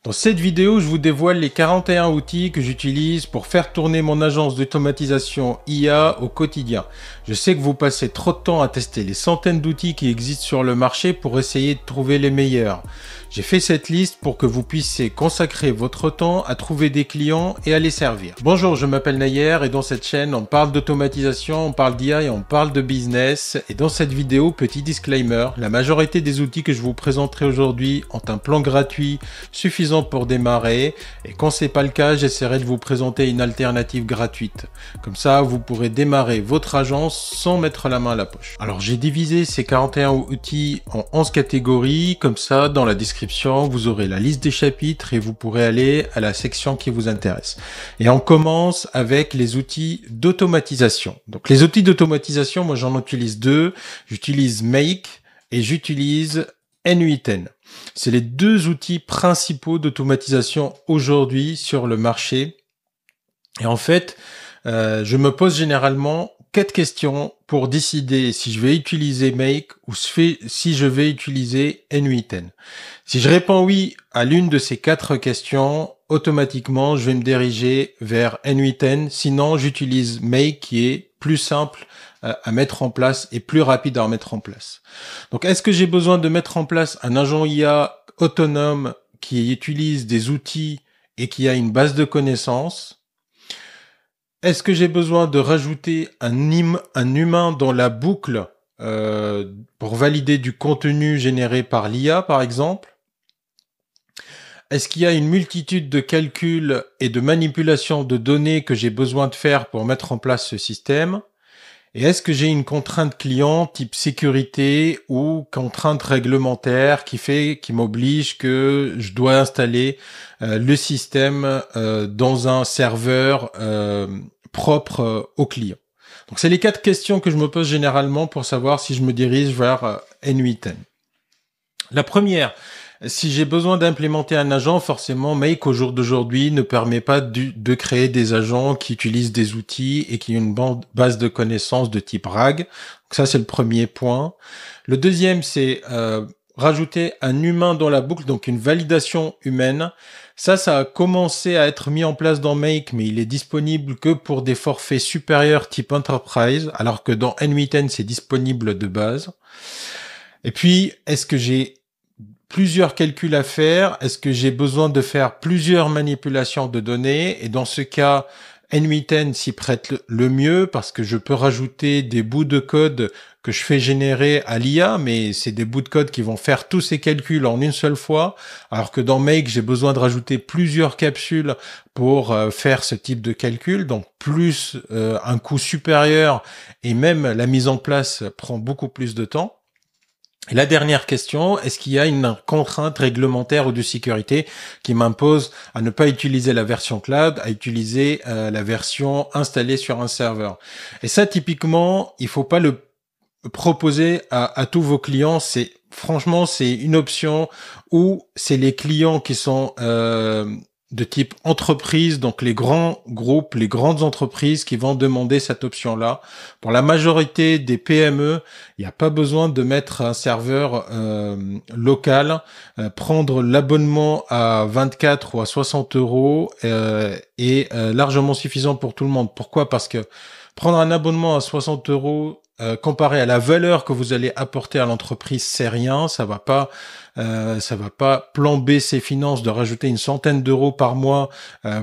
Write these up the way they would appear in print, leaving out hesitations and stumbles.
Dans cette vidéo, je vous dévoile les 41 outils que j'utilise pour faire tourner mon agence d'automatisation IA au quotidien. Je sais que vous passez trop de temps à tester les centaines d'outils qui existent sur le marché pour essayer de trouver les meilleurs. J'ai fait cette liste pour que vous puissiez consacrer votre temps à trouver des clients et à les servir. Bonjour, je m'appelle Nayer et dans cette chaîne, on parle d'automatisation, on parle d'IA et on parle de business. Et dans cette vidéo, petit disclaimer, la majorité des outils que je vous présenterai aujourd'hui ont un plan gratuit suffisant pour démarrer, et quand c'est pas le cas, j'essaierai de vous présenter une alternative gratuite. Comme ça, vous pourrez démarrer votre agence sans mettre la main à la poche. Alors, j'ai divisé ces 41 outils en 11 catégories. Comme ça, dans la description, vous aurez la liste des chapitres et vous pourrez aller à la section qui vous intéresse. Et on commence avec les outils d'automatisation. Donc, les outils d'automatisation, moi, j'en utilise deux. J'utilise Make et j'utilise N8N. C'est les deux outils principaux d'automatisation aujourd'hui sur le marché. Et en fait, je me pose généralement 4 questions pour décider si je vais utiliser Make ou si je vais utiliser N8N. Si je réponds oui à l'une de ces 4 questions, automatiquement, je vais me diriger vers N8N. Sinon, j'utilise Make qui est plus simple à mettre en place et plus rapide à remettre en place. Donc, est-ce que j'ai besoin de mettre en place un agent IA autonome qui utilise des outils et qui a une base de connaissances? Est-ce que j'ai besoin de rajouter un humain dans la boucle pour valider du contenu généré par l'IA, par exemple? Est-ce qu'il y a une multitude de calculs et de manipulations de données que j'ai besoin de faire pour mettre en place ce système? Et est-ce que j'ai une contrainte client type sécurité ou contrainte réglementaire qui m'oblige que je dois installer le système dans un serveur propre au client? Donc, c'est les 4 questions que je me pose généralement pour savoir si je me dirige vers N8N. La première, si j'ai besoin d'implémenter un agent, forcément, Make au jour d'aujourd'hui ne permet pas de créer des agents qui utilisent des outils et qui ont une base de connaissances de type RAG. Donc ça, c'est le premier point. Le deuxième, c'est rajouter un humain dans la boucle, donc une validation humaine. Ça a commencé à être mis en place dans Make, mais il est disponible que pour des forfaits supérieurs type Enterprise, alors que dans N8N, c'est disponible de base. Et puis, est-ce que j'ai plusieurs calculs à faire? Est-ce que j'ai besoin de faire plusieurs manipulations de données? Et dans ce cas, N8N s'y prête le mieux parce que je peux rajouter des bouts de code que je fais générer à l'IA, mais c'est des bouts de code qui vont faire tous ces calculs en une seule fois, alors que dans Make, j'ai besoin de rajouter plusieurs capsules pour faire ce type de calcul, donc plus un coût supérieur et même la mise en place prend beaucoup plus de temps. Et la dernière question, est-ce qu'il y a une contrainte réglementaire ou de sécurité qui m'impose à ne pas utiliser la version cloud, à utiliser la version installée sur un serveur? Et ça, typiquement, il faut pas le proposer à tous vos clients. Franchement, c'est une option où c'est les clients qui sont de type entreprise, donc les grands groupes, les grandes entreprises qui vont demander cette option-là. Pour la majorité des PME, il n'y a pas besoin de mettre un serveur local. Prendre l'abonnement à 24 ou à 60 euros est largement suffisant pour tout le monde. Pourquoi? Parce que prendre un abonnement à 60 euros comparé à la valeur que vous allez apporter à l'entreprise, c'est rien. Ça va pas plomber ses finances de rajouter une centaine d'euros par mois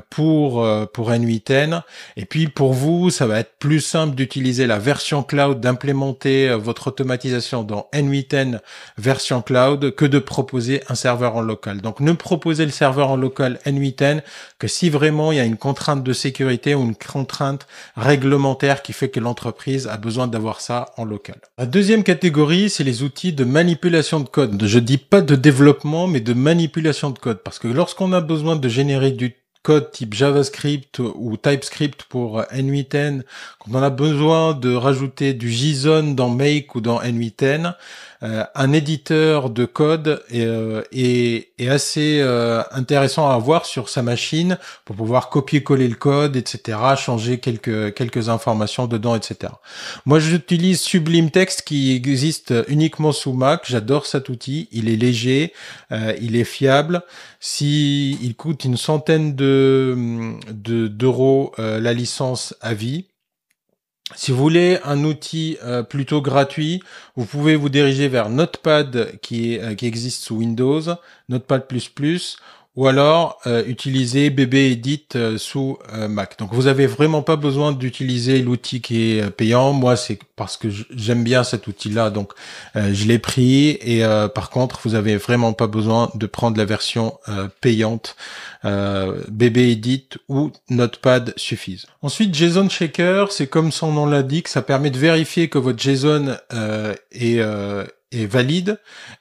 pour N8N. Et puis pour vous, ça va être plus simple d'utiliser la version cloud, d'implémenter votre automatisation dans N8N version cloud que de proposer un serveur en local. Donc ne proposez le serveur en local N8N que si vraiment il y a une contrainte de sécurité ou une contrainte réglementaire qui fait que l'entreprise a besoin d'avoir ça en local. La deuxième catégorie, c'est les outils de manipulation de code. Je dis pas de développement, mais de manipulation de code. Parce que lorsqu'on a besoin de générer du code type JavaScript ou TypeScript pour N8N, quand on a besoin de rajouter du JSON dans Make ou dans N8N, un éditeur de code est assez intéressant à avoir sur sa machine pour pouvoir copier-coller le code, etc., changer quelques informations dedans, etc. Moi, j'utilise Sublime Text qui existe uniquement sous Mac. J'adore cet outil. Il est léger, il est fiable. Si il coûte une centaine d'euros la licence à vie. Si vous voulez un outil plutôt gratuit, vous pouvez vous diriger vers Notepad qui existe sous Windows, Notepad++, ou alors utiliser BB Edit sous Mac. Donc vous avez vraiment pas besoin d'utiliser l'outil qui est payant. Moi, c'est parce que j'aime bien cet outil-là, donc je l'ai pris. Et par contre, vous avez vraiment pas besoin de prendre la version payante. BB Edit ou Notepad suffisent. Ensuite, JSON Checker, c'est comme son nom l'indique, ça permet de vérifier que votre JSON est valide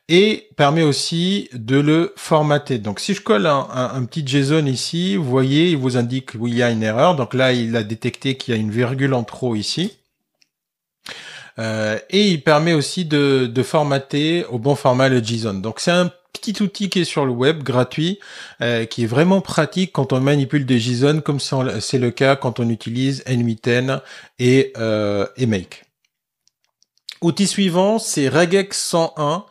et permet aussi de le formater. Donc si je colle un petit JSON ici, vous voyez, il vous indique où il y a une erreur. Donc là, il a détecté qu'il y a une virgule en trop ici. Et il permet aussi de formater au bon format le JSON. Donc c'est un petit outil qui est sur le web, gratuit, qui est vraiment pratique quand on manipule des JSON, comme c'est le cas quand on utilise n8n et Make. Outil suivant, c'est regex 101.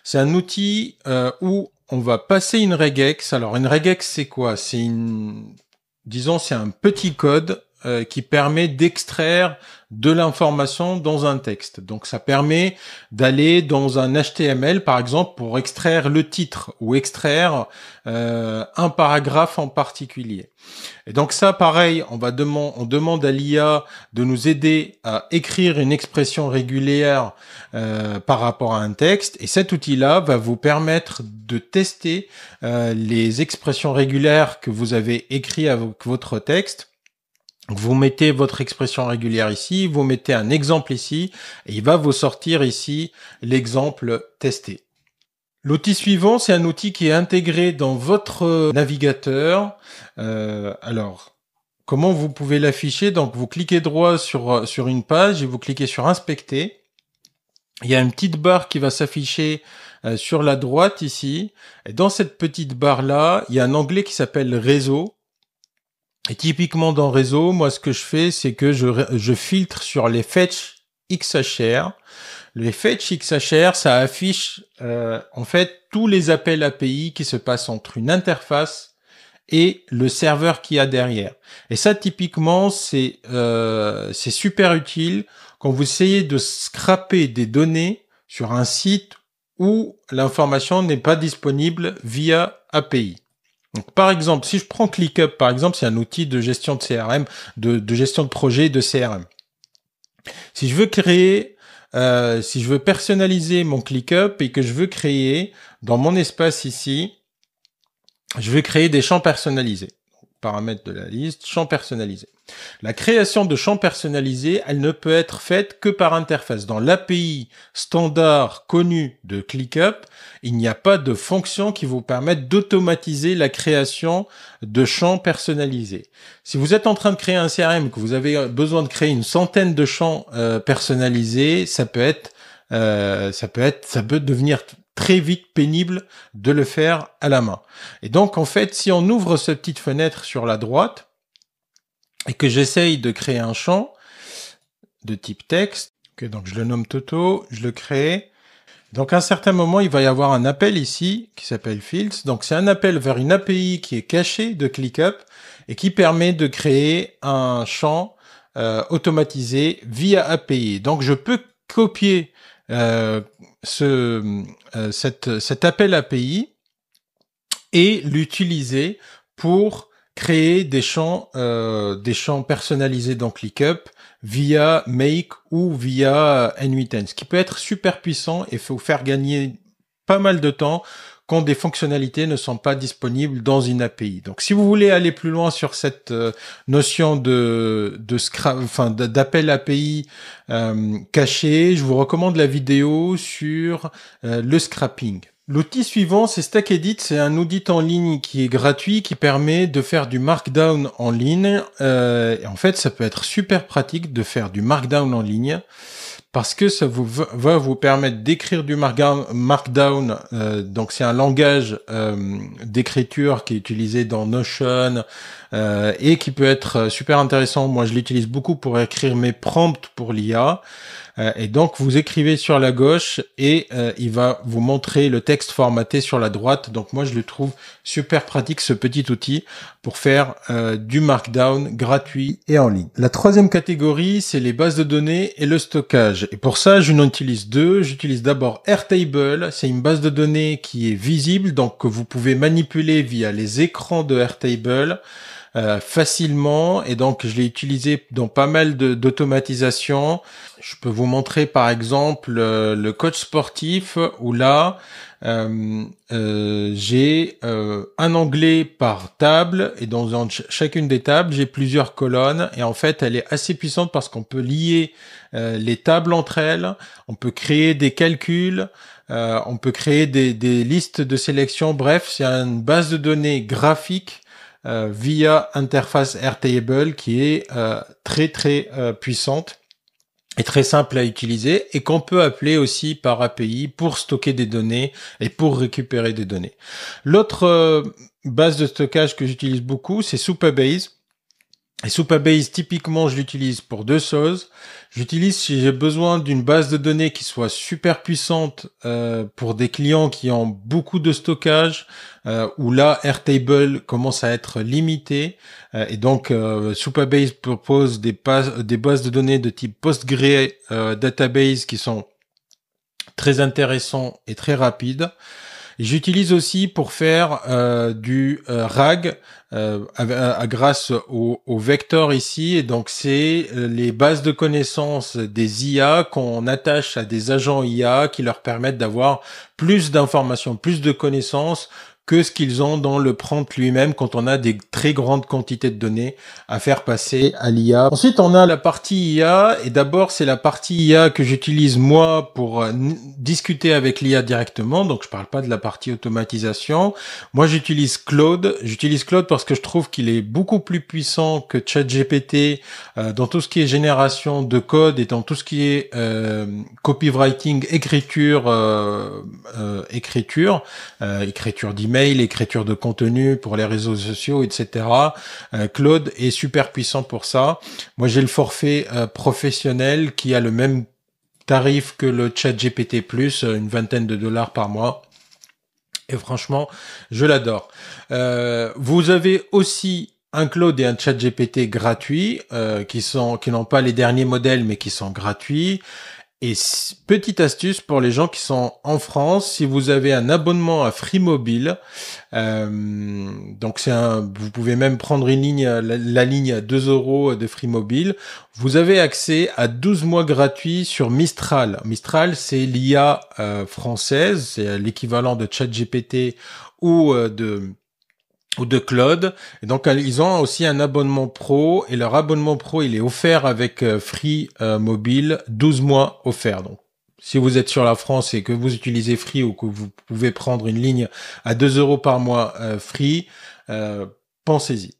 C'est un outil où on va passer une regex. Alors une regex, c'est quoi? C'est c'est un petit code qui permet d'extraire de l'information dans un texte. Donc ça permet d'aller dans un HTML par exemple pour extraire le titre ou extraire un paragraphe en particulier. Et donc ça pareil, on demande à l'IA de nous aider à écrire une expression régulière par rapport à un texte, et cet outil-là va vous permettre de tester les expressions régulières que vous avez écrites avec votre texte. Vous mettez votre expression régulière ici, vous mettez un exemple ici, et il va vous sortir ici l'exemple testé. L'outil suivant, c'est un outil qui est intégré dans votre navigateur. Alors, comment vous pouvez l'afficher? Donc, vous cliquez droit sur une page et vous cliquez sur Inspecter. Il y a une petite barre qui va s'afficher sur la droite ici. Et dans cette petite barre-là, il y a un onglet qui s'appelle Réseau. Et typiquement dans Réseau, moi ce que je fais, c'est que je filtre sur les fetch XHR. Les fetch XHR, ça affiche en fait tous les appels API qui se passent entre une interface et le serveur qu'il y a derrière. Et ça, typiquement, c'est super utile quand vous essayez de scraper des données sur un site où l'information n'est pas disponible via API. Donc, par exemple, si je prends ClickUp, par exemple, c'est un outil de gestion de CRM, de gestion de projet de CRM. Si je veux personnaliser mon ClickUp et que je veux créer dans mon espace ici, je vais créer des champs personnalisés. Paramètres de la liste, champs personnalisés. La création de champs personnalisés, elle ne peut être faite que par interface. Dans l'API standard connue de ClickUp, il n'y a pas de fonction qui vous permette d'automatiser la création de champs personnalisés. Si vous êtes en train de créer un CRM, que vous avez besoin de créer une centaine de champs personnalisés, ça peut devenir très vite pénible de le faire à la main. Et donc, en fait, si on ouvre cette petite fenêtre sur la droite et que j'essaye de créer un champ de type texte, okay, donc je le nomme Toto, je le crée. Donc, à un certain moment, il va y avoir un appel ici qui s'appelle Fields. Donc, c'est un appel vers une API qui est cachée de ClickUp et qui permet de créer un champ automatisé via API. Donc, je peux copier cet appel API et l'utiliser pour créer des champs personnalisés dans ClickUp via Make ou via n8n, ce qui peut être super puissant et faut faire gagner pas mal de temps quand des fonctionnalités ne sont pas disponibles dans une API. Donc, si vous voulez aller plus loin sur cette notion d'appel API caché, je vous recommande la vidéo sur le scrapping. L'outil suivant, c'est StackEdit. C'est un audit en ligne qui est gratuit, qui permet de faire du markdown en ligne. Et en fait, ça peut être super pratique de faire du markdown en ligne parce que ça va vous permettre d'écrire du Markdown. Donc c'est un langage d'écriture qui est utilisé dans Notion et qui peut être super intéressant. Moi, je l'utilise beaucoup pour écrire mes prompts pour l'IA. Et donc, vous écrivez sur la gauche et il va vous montrer le texte formaté sur la droite. Donc, moi, je le trouve super pratique, ce petit outil, pour faire du Markdown gratuit et en ligne. La troisième catégorie, c'est les bases de données et le stockage. Et pour ça, je n'en utilise deux. J'utilise d'abord Airtable. C'est une base de données qui est visible, donc que vous pouvez manipuler via les écrans de Airtable. Facilement, et donc je l'ai utilisé dans pas mal d'automatisation. Je peux vous montrer par exemple le coach sportif où là j'ai un onglet par table et dans chacune des tables j'ai plusieurs colonnes et en fait elle est assez puissante parce qu'on peut lier les tables entre elles, on peut créer des calculs, on peut créer des listes de sélection. Bref, c'est une base de données graphique via interface Airtable qui est très puissante et très simple à utiliser et qu'on peut appeler aussi par API pour stocker des données et pour récupérer des données. L'autre base de stockage que j'utilise beaucoup, c'est Supabase. Et Supabase, typiquement, je l'utilise pour deux choses. J'utilise si j'ai besoin d'une base de données qui soit super puissante pour des clients qui ont beaucoup de stockage, où là, Airtable commence à être limité. Et donc, Supabase propose des bases de données de type Postgre Database qui sont très intéressants et très rapides. J'utilise aussi pour faire du RAG grâce au vecteur ici. Et donc, c'est les bases de connaissances des IA qu'on attache à des agents IA qui leur permettent d'avoir plus d'informations, plus de connaissances que ce qu'ils ont dans le prompt lui-même quand on a des très grandes quantités de données à faire passer à l'IA. Ensuite, on a la partie IA et d'abord, c'est la partie IA que j'utilise moi pour discuter avec l'IA directement. Donc, je parle pas de la partie automatisation. Moi, j'utilise Claude. J'utilise Claude parce que je trouve qu'il est beaucoup plus puissant que ChatGPT dans tout ce qui est génération de code et dans tout ce qui est copywriting, écriture d'email, écriture de contenu pour les réseaux sociaux, etc. Claude est super puissant pour ça. Moi, j'ai le forfait professionnel qui a le même tarif que le ChatGPT+, une vingtaine de dollars par mois. Et franchement, je l'adore. Vous avez aussi un Claude et un ChatGPT gratuits qui n'ont pas les derniers modèles, mais qui sont gratuits. Et petite astuce pour les gens qui sont en France, si vous avez un abonnement à Free Mobile, donc vous pouvez même prendre une ligne, la ligne à 2 € de Free Mobile. Vous avez accès à 12 mois gratuits sur Mistral. Mistral, c'est l'IA française, c'est l'équivalent de ChatGPT ou de Claude. Et donc, ils ont aussi un abonnement pro et leur abonnement pro, il est offert avec Free Mobile, 12 mois offerts. Donc, si vous êtes sur la France et que vous utilisez Free ou que vous pouvez prendre une ligne à 2 € par mois Free, pensez-y.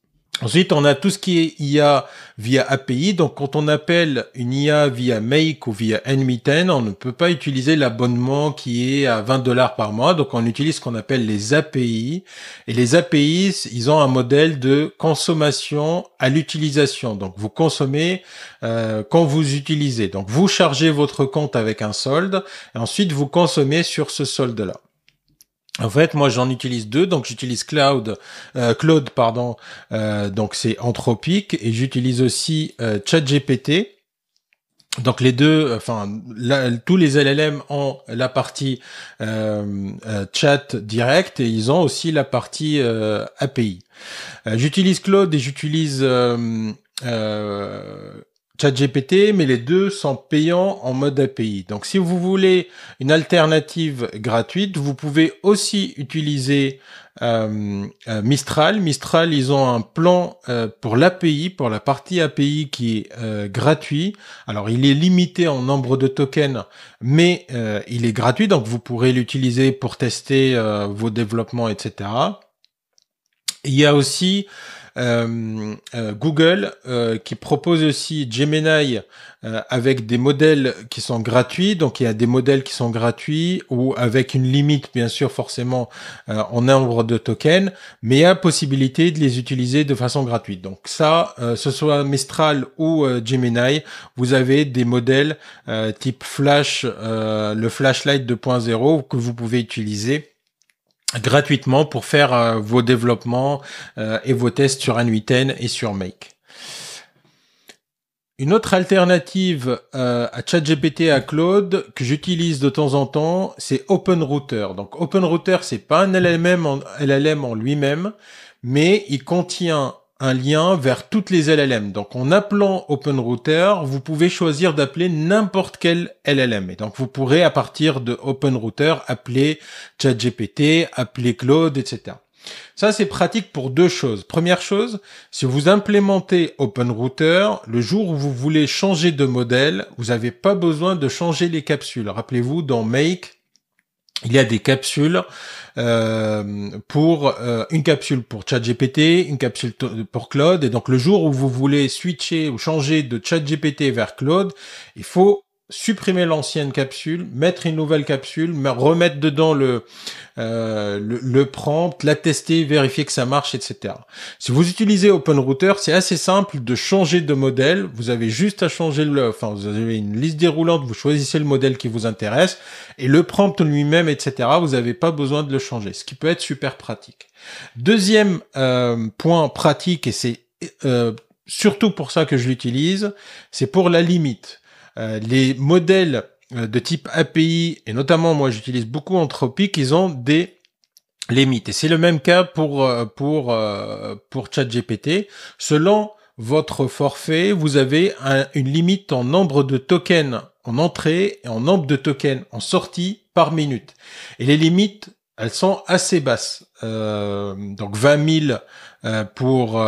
Ensuite, on a tout ce qui est IA via API. Donc, quand on appelle une IA via Make ou via NMITen, on ne peut pas utiliser l'abonnement qui est à 20 $ par mois. Donc, on utilise ce qu'on appelle les API. Et les API, ils ont un modèle de consommation à l'utilisation. Donc, vous consommez quand vous utilisez. Donc, vous chargez votre compte avec un solde et ensuite, vous consommez sur ce solde-là. En fait, moi, j'en utilise deux. Donc, j'utilise Claude, donc c'est Anthropic, et j'utilise aussi ChatGPT. Donc, les deux, tous les LLM ont la partie chat direct et ils ont aussi la partie API. J'utilise Claude et j'utilise ChatGPT, mais les deux sont payants en mode API. Donc, si vous voulez une alternative gratuite, vous pouvez aussi utiliser Mistral. Mistral, ils ont un plan pour l'API, pour la partie API qui est gratuit. Alors, il est limité en nombre de tokens, mais il est gratuit, donc vous pourrez l'utiliser pour tester vos développements, etc. Il y a aussi Google qui propose aussi Gemini avec des modèles qui sont gratuits. Donc il y a des modèles qui sont gratuits ou avec une limite bien sûr forcément en nombre de tokens, mais il y a possibilité de les utiliser de façon gratuite. Donc ça, ce soit Mistral ou Gemini, vous avez des modèles type Flash, le Flashlight 2.0 que vous pouvez utiliser gratuitement pour faire vos développements et vos tests sur n8n et sur Make. Une autre alternative à ChatGPT, à Claude, que j'utilise de temps en temps, c'est OpenRouter. Donc OpenRouter, c'est pas un LLM en lui-même, mais il contient un lien vers toutes les LLM. Donc en appelant OpenRouter, vous pouvez choisir d'appeler n'importe quel LLM. Et donc vous pourrez à partir de OpenRouter appeler ChatGPT, appeler Claude, etc. Ça, c'est pratique pour deux choses. Première chose, si vous implémentez OpenRouter, le jour où vous voulez changer de modèle, vous n'avez pas besoin de changer les capsules. Rappelez-vous, dans Make, il y a des capsules pour une capsule pour ChatGPT, une capsule pour Claude. Et donc, le jour où vous voulez switcher ou changer de ChatGPT vers Claude, il faut supprimer l'ancienne capsule, mettre une nouvelle capsule, remettre dedans le prompt, la tester, vérifier que ça marche, etc. Si vous utilisez OpenRouter, c'est assez simple de changer de modèle. Vous avez juste à changer vous avez une liste déroulante, vous choisissez le modèle qui vous intéresse et le prompt lui-même, etc. Vous n'avez pas besoin de le changer, ce qui peut être super pratique. Deuxième point pratique, et c'est surtout pour ça que je l'utilise, c'est pour la limite. Les modèles de type API, et notamment moi j'utilise beaucoup Anthropic, ils ont des limites. Et c'est le même cas pour ChatGPT. Selon votre forfait, vous avez une limite en nombre de tokens en entrée et en nombre de tokens en sortie par minute. Et les limites, elles sont assez basses. Donc 20 000 pour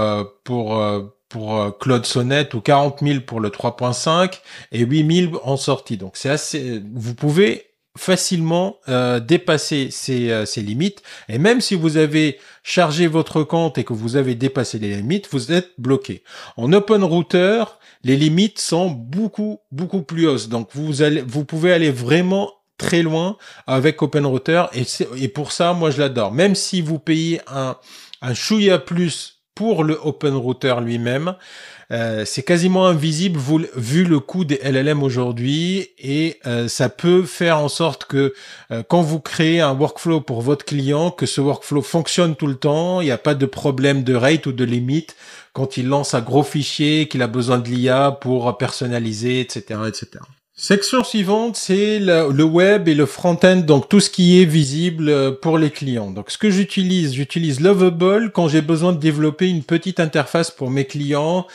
Claude Sonnet ou 40 000 pour le 3.5 et 8 000 en sortie. Donc c'est assez. Vous pouvez facilement dépasser ces limites. Et même si vous avez chargé votre compte et que vous avez dépassé les limites, vous êtes bloqué. En OpenRouter, les limites sont beaucoup plus hausses. Donc vous pouvez aller vraiment très loin avec OpenRouter et pour ça, moi je l'adore. Même si vous payez un chouïa plus pour le OpenRouter lui-même, c'est quasiment invisible vu le coût des LLM aujourd'hui et ça peut faire en sorte que quand vous créez un workflow pour votre client, que ce workflow fonctionne tout le temps, il n'y a pas de problème de rate ou de limite quand il lance un gros fichier, qu'il a besoin de l'IA pour personnaliser, etc., etc. Section suivante, c'est le web et le front-end, donc tout ce qui est visible pour les clients. Donc ce que j'utilise Lovable quand j'ai besoin de développer une petite interface pour mes clients.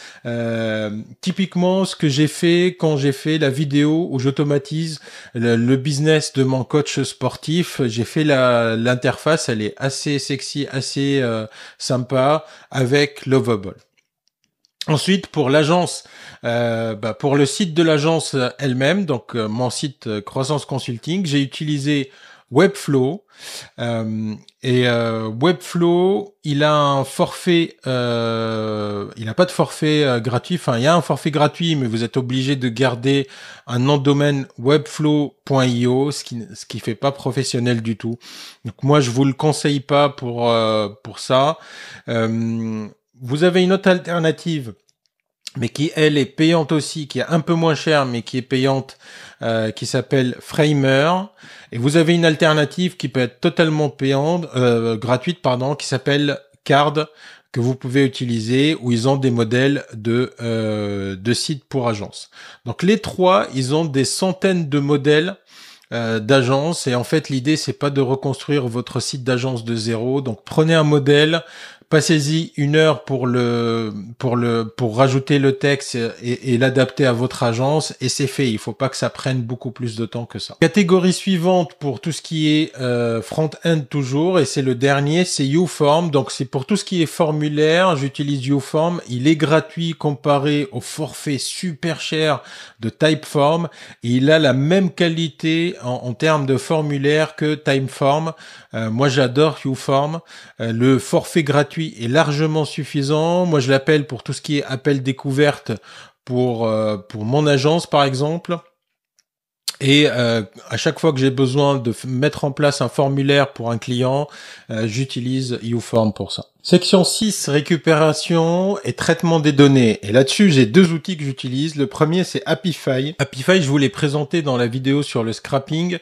Typiquement, ce que j'ai fait quand j'ai fait la vidéo où j'automatise le business de mon coach sportif, j'ai fait l'interface, elle est assez sexy, assez sympa avec Lovable. Ensuite, pour l'agence, pour le site de l'agence elle-même, donc mon site Croissance Consulting, j'ai utilisé Webflow. Webflow, il a un forfait, il n'a pas de forfait gratuit. Enfin, il y a un forfait gratuit, mais vous êtes obligé de garder un nom de domaine webflow.io, ce qui fait pas professionnel du tout. Donc moi, je vous le conseille pas pour ça. Vous avez une autre alternative, mais qui, elle, est payante aussi, qui est un peu moins chère, mais qui est payante, qui s'appelle Framer. Et vous avez une alternative qui peut être totalement payante, gratuite, qui s'appelle Card, que vous pouvez utiliser, où ils ont des modèles de sites pour agences. Donc les trois, ils ont des centaines de modèles d'agence, et en fait l'idée c'est pas de reconstruire votre site d'agence de zéro. Donc prenez un modèle, passez-y 1 heure pour rajouter le texte et l'adapter à votre agence, et c'est fait. Il faut pas que ça prenne beaucoup plus de temps que ça. Catégorie suivante pour tout ce qui est front-end toujours, et c'est le dernier, c'est YouForm. Donc c'est pour tout ce qui est formulaire, j'utilise YouForm. Il est gratuit comparé au forfait super cher de Typeform, et il a la même qualité en termes de formulaire que Typeform. Moi j'adore YouForm. Le forfait gratuit gratuit est largement suffisant. Moi, je l'appelle pour tout ce qui est appel découverte pour mon agence, par exemple. Et à chaque fois que j'ai besoin de mettre en place un formulaire pour un client, j'utilise YouForm pour ça. Section 6, récupération et traitement des données. Et là-dessus, j'ai deux outils que j'utilise. Le premier, c'est Apify. Apify, je vous l'ai présenté dans la vidéo sur le scrapping.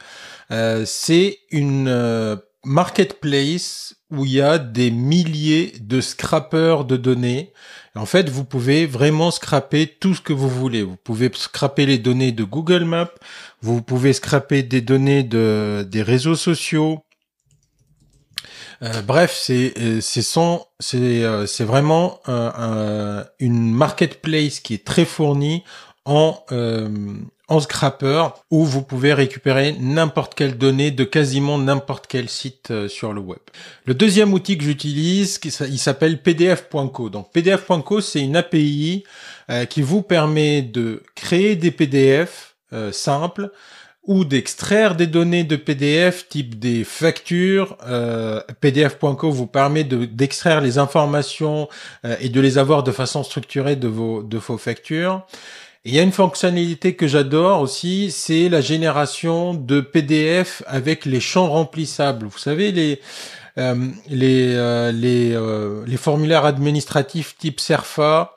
C'est une marketplace où il y a des milliers de scrappers de données. En fait, vous pouvez vraiment scraper tout ce que vous voulez. Vous pouvez scraper les données de Google Maps, vous pouvez scraper des données des réseaux sociaux. Bref, c'est vraiment une marketplace qui est très fournie en scrapper où vous pouvez récupérer n'importe quelle donnée de quasiment n'importe quel site sur le web. Le deuxième outil que j'utilise, il s'appelle pdf.co. Donc pdf.co, c'est une API qui vous permet de créer des PDF simples ou d'extraire des données de PDF type des factures. pdf.co vous permet d'extraire les informations et de les avoir de façon structurée de vos factures. Et il y a une fonctionnalité que j'adore aussi, c'est la génération de PDF avec les champs remplissables. Vous savez, les formulaires administratifs type Cerfa,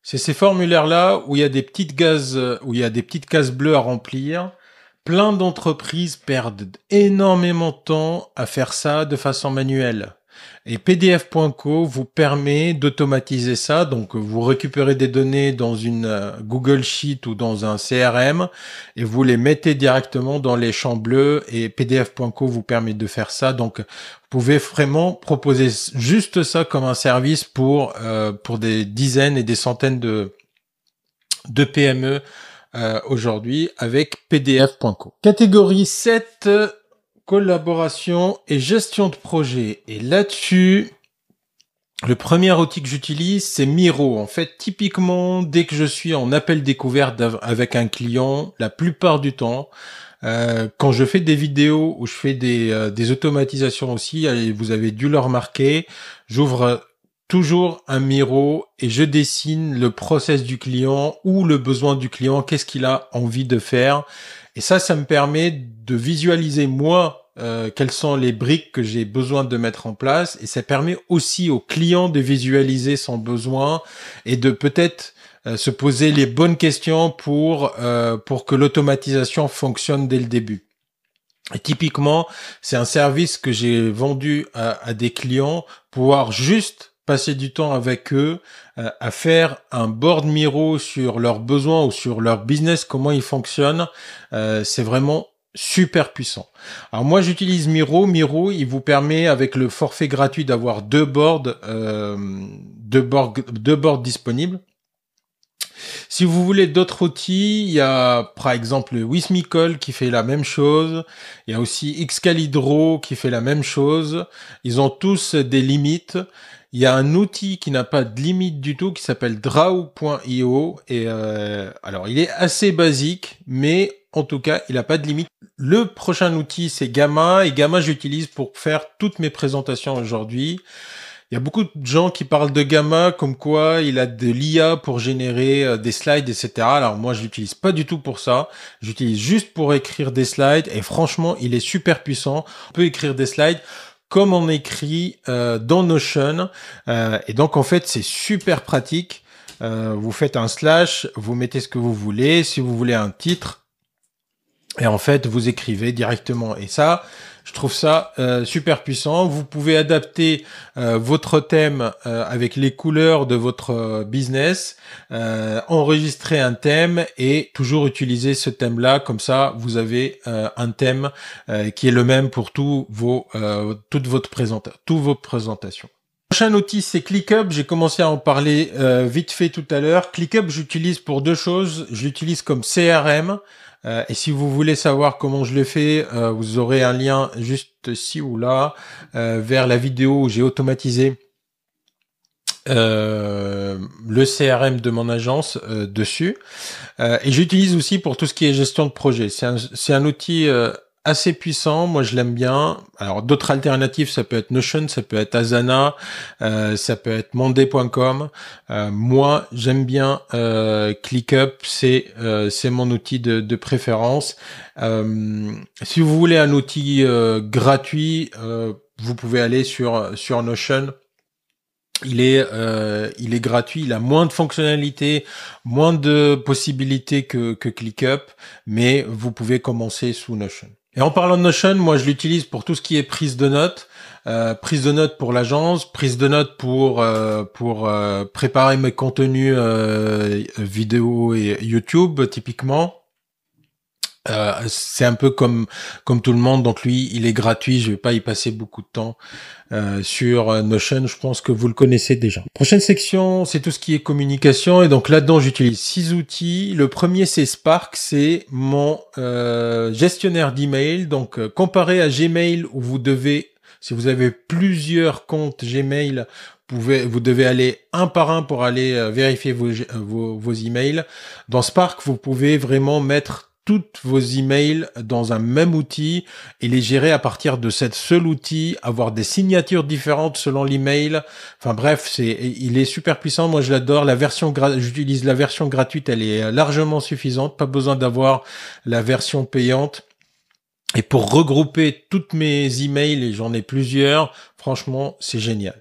c'est ces formulaires-là où il y a des petites cases bleues à remplir. Plein d'entreprises perdent énormément de temps à faire ça de façon manuelle. Et pdf.co vous permet d'automatiser ça. Donc, vous récupérez des données dans une Google Sheet ou dans un CRM et vous les mettez directement dans les champs bleus et pdf.co vous permet de faire ça. Donc, vous pouvez vraiment proposer juste ça comme un service pour des dizaines et des centaines de PME aujourd'hui avec pdf.co. Catégorie 7, collaboration et gestion de projet. Et là-dessus, le premier outil que j'utilise, c'est Miro. En fait, typiquement, dès que je suis en appel découverte avec un client, la plupart du temps, quand je fais des vidéos ou je fais des automatisations aussi, et vous avez dû le remarquer, j'ouvre toujours un Miro et je dessine le process du client ou le besoin du client, qu'est-ce qu'il a envie de faire. Et ça me permet de visualiser moi quelles sont les briques que j'ai besoin de mettre en place, et ça permet aussi au client de visualiser son besoin et de peut-être se poser les bonnes questions pour que l'automatisation fonctionne dès le début. Et typiquement, c'est un service que j'ai vendu à des clients, pouvoir juste passer du temps avec eux à faire un board Miro sur leurs besoins ou sur leur business, comment ils fonctionnent. C'est vraiment super puissant. Alors moi, j'utilise Miro. Miro, il vous permet avec le forfait gratuit d'avoir deux boards disponibles. Si vous voulez d'autres outils, il y a par exemple Wismicol qui fait la même chose. Il y a aussi Xcalidro qui fait la même chose. Ils ont tous des limites. Il y a un outil qui n'a pas de limite du tout qui s'appelle Draw.io et alors il est assez basique, mais en tout cas il n'a pas de limite. Le prochain outil c'est Gamma, et Gamma j'utilise pour faire toutes mes présentations aujourd'hui. Il y a beaucoup de gens qui parlent de Gamma comme quoi il a de l'IA pour générer des slides, etc. Alors moi je l'utilise pas du tout pour ça. J'utilise juste pour écrire des slides et franchement il est super puissant. On peut écrire des slides comme on écrit dans Notion. Et donc, en fait, c'est super pratique. Vous faites un slash, vous mettez ce que vous voulez. Si vous voulez un titre, et en fait, vous écrivez directement. Et ça, je trouve ça super puissant. Vous pouvez adapter votre thème avec les couleurs de votre business, enregistrer un thème et toujours utiliser ce thème-là. Comme ça, vous avez un thème qui est le même pour toutes vos présentations. Le prochain outil, c'est ClickUp. J'ai commencé à en parler vite fait tout à l'heure. ClickUp, j'utilise pour deux choses. Je l'utilise comme CRM. Et si vous voulez savoir comment je le fais, vous aurez un lien juste ici ou là vers la vidéo où j'ai automatisé le CRM de mon agence dessus. Et j'utilise aussi pour tout ce qui est gestion de projet. C'est un outil assez puissant. Moi, je l'aime bien. Alors, d'autres alternatives, ça peut être Notion, ça peut être Asana, ça peut être Monday.com. Moi, j'aime bien ClickUp. C'est mon outil de préférence. Si vous voulez un outil gratuit, vous pouvez aller sur Notion. Il est gratuit, il a moins de fonctionnalités, moins de possibilités que ClickUp, mais vous pouvez commencer sous Notion. Et en parlant de Notion, moi je l'utilise pour tout ce qui est prise de notes, prise de notes pour l'agence, prise de notes pour préparer mes contenus vidéo et YouTube typiquement. C'est un peu comme tout le monde, donc lui il est gratuit, je vais pas y passer beaucoup de temps sur Notion, je pense que vous le connaissez déjà. Prochaine section, c'est tout ce qui est communication, et donc là-dedans j'utilise 6 outils. Le premier c'est Spark, c'est mon gestionnaire d'email, donc comparé à Gmail où vous devez, si vous avez plusieurs comptes Gmail, vous devez aller un par un pour aller vérifier vos emails. Dans Spark, vous pouvez vraiment mettre toutes vos emails dans un même outil et les gérer à partir de cet seul outil, avoir des signatures différentes selon l'email. Enfin bref, il est super puissant. Moi, je l'adore. J'utilise la version gratuite. Elle est largement suffisante. Pas besoin d'avoir la version payante. Et pour regrouper toutes mes emails, et j'en ai plusieurs, franchement, c'est génial.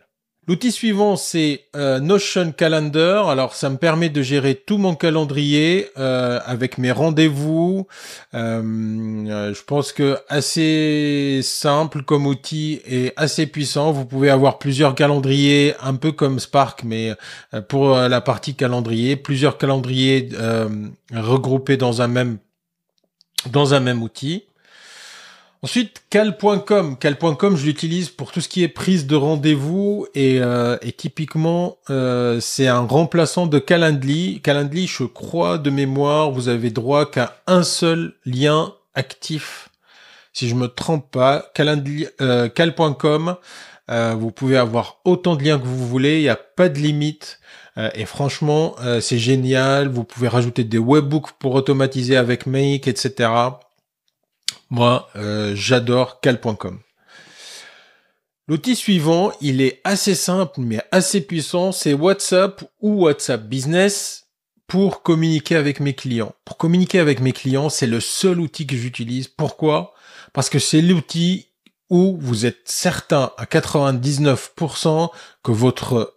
L'outil suivant, c'est Notion Calendar. Alors, ça me permet de gérer tout mon calendrier avec mes rendez-vous. Je pense que assez simple comme outil et assez puissant. Vous pouvez avoir plusieurs calendriers, un peu comme Spark, mais pour la partie calendrier, plusieurs calendriers regroupés dans un même outil. Ensuite, Cal.com. Cal.com, je l'utilise pour tout ce qui est prise de rendez-vous et typiquement, c'est un remplaçant de Calendly. Calendly, je crois de mémoire, vous avez droit qu'à un seul lien actif. Si je me trompe pas, Calendly, Cal.com, vous pouvez avoir autant de liens que vous voulez, il n'y a pas de limite. Et franchement, c'est génial. Vous pouvez rajouter des webbooks pour automatiser avec Make, etc. Moi, j'adore Cal.com. L'outil suivant, il est assez simple mais assez puissant, c'est WhatsApp ou WhatsApp Business pour communiquer avec mes clients. Pour communiquer avec mes clients, c'est le seul outil que j'utilise. Pourquoi ? Parce que c'est l'outil où vous êtes certain à 99% que votre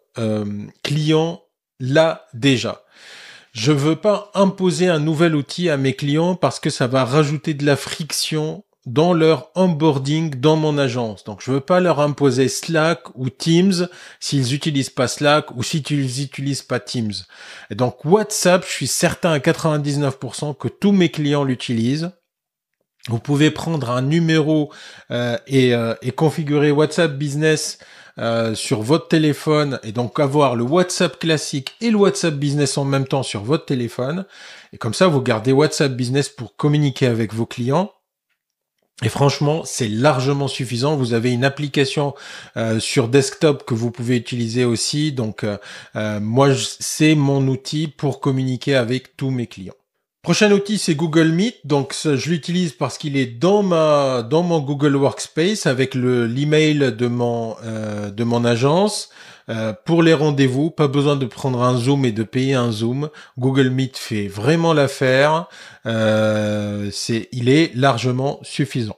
client l'a déjà. Je veux pas imposer un nouvel outil à mes clients parce que ça va rajouter de la friction dans leur onboarding dans mon agence. Donc, je veux pas leur imposer Slack ou Teams s'ils utilisent pas Slack ou s'ils utilisent pas Teams. Et donc, WhatsApp, je suis certain à 99% que tous mes clients l'utilisent. Vous pouvez prendre un numéro et configurer WhatsApp Business sur votre téléphone et donc avoir le WhatsApp classique et le WhatsApp Business en même temps sur votre téléphone. Et comme ça, vous gardez WhatsApp Business pour communiquer avec vos clients. Et franchement, c'est largement suffisant. Vous avez une application sur desktop que vous pouvez utiliser aussi. Donc, moi, c'est mon outil pour communiquer avec tous mes clients. Prochain outil, c'est Google Meet. Donc, je l'utilise parce qu'il est dans mon Google Workspace avec l'email de mon agence. Pour les rendez-vous, pas besoin de prendre un Zoom et de payer un Zoom. Google Meet fait vraiment l'affaire. Il est largement suffisant.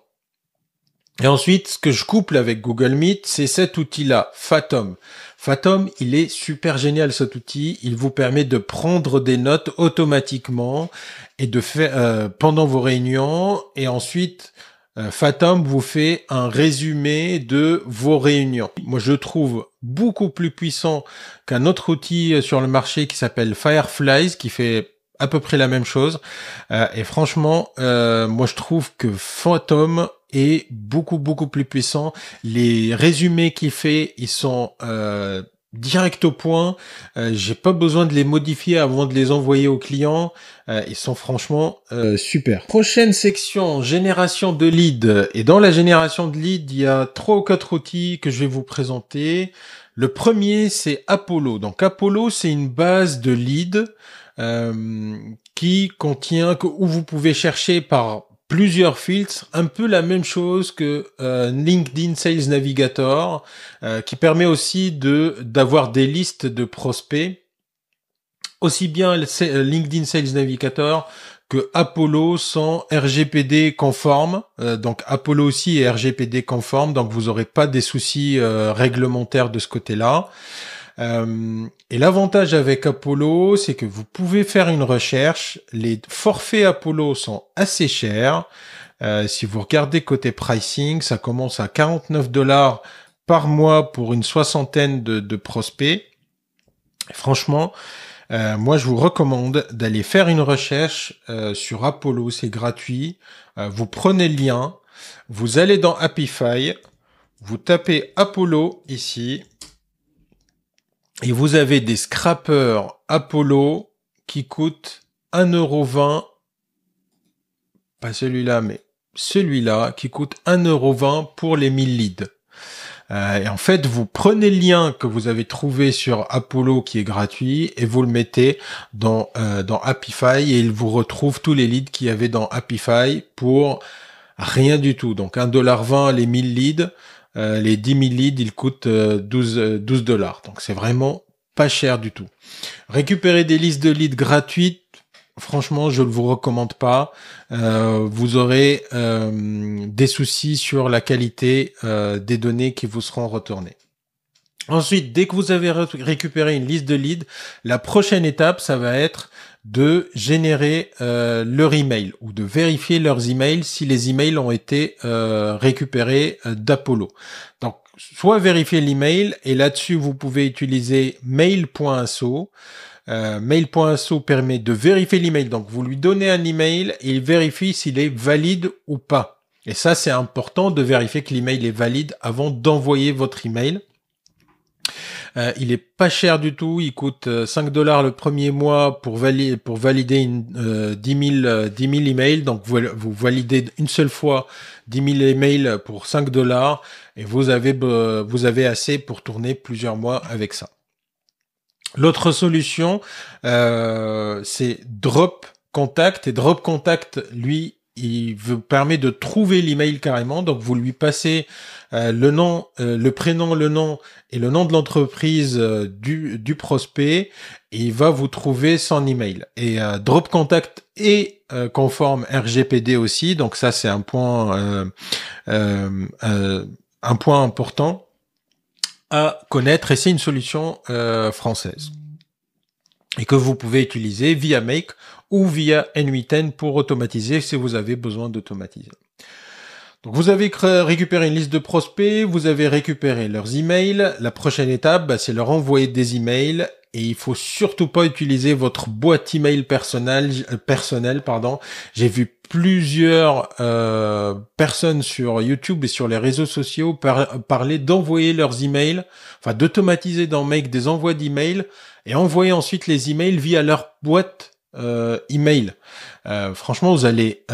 Et ensuite, ce que je couple avec Google Meet, c'est cet outil-là, Fathom. Fathom, il est super génial cet outil. Il vous permet de prendre des notes automatiquement et de faire pendant vos réunions. Et ensuite, Fathom vous fait un résumé de vos réunions. Moi, je le trouve beaucoup plus puissant qu'un autre outil sur le marché qui s'appelle Fireflies, qui fait à peu près la même chose. Et franchement, moi, je trouve que Fathom est beaucoup plus puissant. Les résumés qu'il fait, ils sont direct au point. J'ai pas besoin de les modifier avant de les envoyer aux clients. Ils sont franchement super. Prochaine section, génération de leads. Et dans la génération de leads, il y a 3 ou 4 outils que je vais vous présenter. Le premier, c'est Apollo. Donc Apollo, c'est une base de leads qui contient, où vous pouvez chercher par plusieurs filtres, un peu la même chose que LinkedIn Sales Navigator, qui permet aussi d'avoir des listes de prospects, aussi bien LinkedIn Sales Navigator que Apollo sont RGPD conformes. Donc Apollo aussi est RGPD conforme, donc vous n'aurez pas des soucis réglementaires de ce côté-là. Et l'avantage avec Apollo, c'est que vous pouvez faire une recherche. Les forfaits Apollo sont assez chers. Si vous regardez côté pricing, ça commence à 49 $ par mois pour une soixantaine de prospects. Et franchement, moi, je vous recommande d'aller faire une recherche sur Apollo, c'est gratuit. Vous prenez le lien, vous allez dans Apify, vous tapez Apollo ici, et vous avez des scrappers Apollo qui coûtent 1,20 €, pas celui-là, mais celui-là, qui coûte 1,20 € pour les 1000 leads. Et en fait, vous prenez le lien que vous avez trouvé sur Apollo qui est gratuit et vous le mettez dans Apify et il vous retrouve tous les leads qu'il y avait dans Apify pour rien du tout. Donc 1,20 $ les 1000 leads, les 10 000 leads, ils coûtent 12 $. Donc c'est vraiment pas cher du tout. Récupérer des listes de leads gratuites, franchement, je ne vous recommande pas. Vous aurez des soucis sur la qualité des données qui vous seront retournées. Ensuite, dès que vous avez récupéré une liste de leads, la prochaine étape, ça va être de générer leur email ou de vérifier leurs emails si les emails ont été récupérés d'Apollo. Donc, soit vérifier l'email et là-dessus, vous pouvez utiliser mail.asso. Mail.asso permet de vérifier l'email. Donc, vous lui donnez un email et il vérifie s'il est valide ou pas. Et ça, c'est important de vérifier que l'email est valide avant d'envoyer votre email. Il est pas cher du tout. Il coûte 5 $ le premier mois pour valider 10 000 emails. Donc, vous validez une seule fois 10 000 emails pour 5 $ et vous avez assez pour tourner plusieurs mois avec ça. L'autre solution, c'est Drop Contact. Et Drop Contact, lui, il vous permet de trouver l'email carrément. Donc, vous lui passez le nom, le prénom, le nom et le nom de l'entreprise du prospect. Et il va vous trouver son email. Et Drop Contact est conforme RGPD aussi. Donc, ça, c'est un point important à connaître et c'est une solution française et que vous pouvez utiliser via Make ou via N8N pour automatiser si vous avez besoin d'automatiser. Donc vous avez récupéré une liste de prospects, vous avez récupéré leurs emails. La prochaine étape, c'est leur envoyer des emails et il faut surtout pas utiliser votre boîte email personnelle. J'ai vu plusieurs personnes sur YouTube et sur les réseaux sociaux parler d'envoyer leurs emails, enfin d'automatiser dans Make des envois d'emails et envoyer ensuite les emails via leur boîte email. Franchement, vous allez